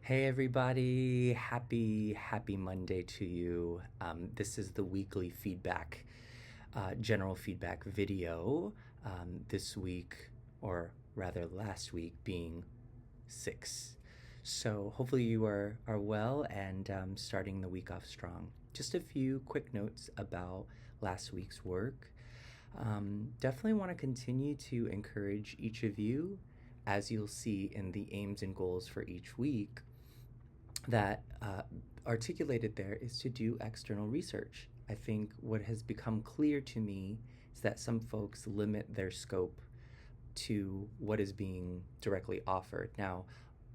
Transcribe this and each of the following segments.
Hey everybody, happy Monday to you. This is the weekly feedback, general feedback video. This week, or rather last week, being 6. So hopefully you are well and starting the week off strong. Just a few quick notes about last week's work. Definitely want to continue to encourage each of you, as you'll see in the aims and goals for each week, that articulated there is to do external research. I think what has become clear to me is that some folks limit their scope to what is being directly offered. Now,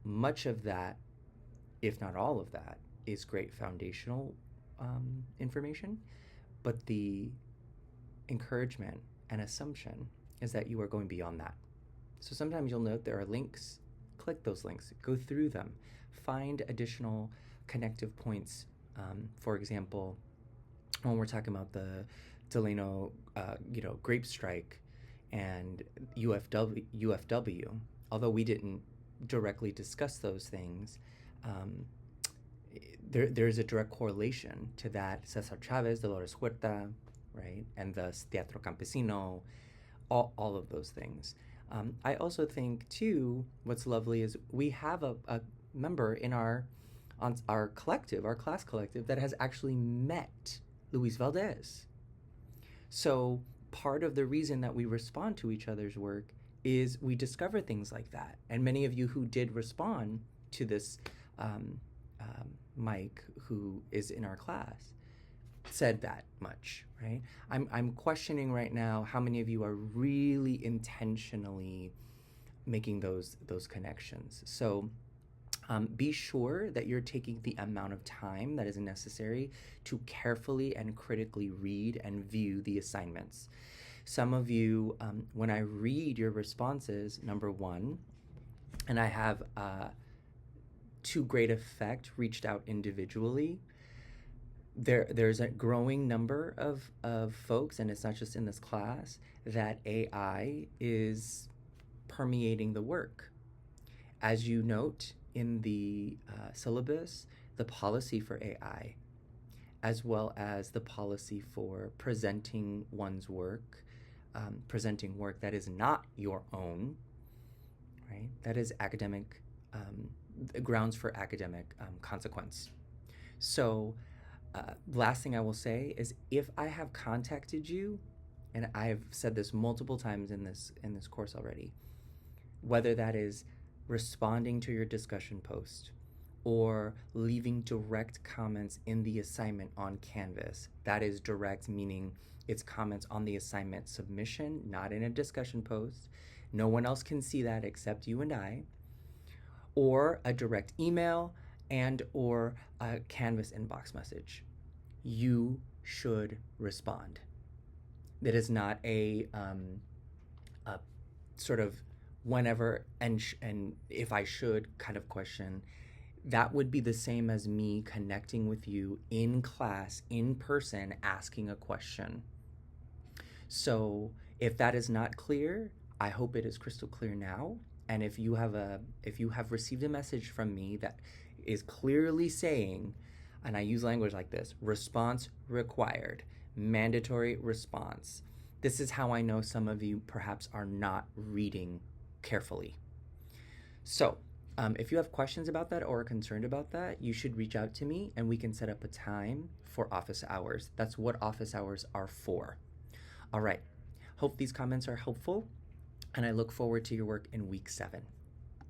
much of that, if not all of that, is great foundational information, but the encouragement and assumption is that you are going beyond that. So sometimes you'll note there are links. Click those links, go through them, find additional connective points. For example, when we're talking about the Delano, grape strike and UFW, although we didn't directly discuss those things, there's a direct correlation to that. Cesar Chavez, Dolores Huerta, right, and the Teatro Campesino, all of those things. I also think, too, what's lovely is we have a member in our collective, our class collective, that has actually met Luis Valdez. So part of the reason that we respond to each other's work is we discover things like that. And many of you who did respond to this Mike, who is in our class, said that much, right? I'm questioning right now how many of you are really intentionally making those connections. So be sure that you're taking the amount of time that is necessary to carefully and critically read and view the assignments. Some of you, when I read your responses, number one, and I have to great effect reached out individually, there's a growing number of folks, and it's not just in this class, that AI is permeating the work. As you note in the syllabus, the policy for AI, as well as the policy for presenting one's work, presenting work that is not your own, right? That is academic, grounds for academic consequence. So last thing I will say is, if I have contacted you, and I have said this multiple times in this course already, whether that is responding to your discussion post or leaving direct comments in the assignment on Canvas, that is direct, meaning it's comments on the assignment submission, not in a discussion post. No one else can see that except you and I. Or a direct email and or a Canvas inbox message. You should respond. That is not a sort of whenever and if I should kind of question. That would be the same as me connecting with you in class, in person, asking a question. So if that is not clear, I hope it is crystal clear now. And if you have received a message from me that is clearly saying, and I use language like this, response required, mandatory response, this is how I know some of you perhaps are not reading carefully. So if you have questions about that or are concerned about that, you should reach out to me and we can set up a time for office hours. That's what office hours are for. All right. Hope these comments are helpful, and I look forward to your work in week 7.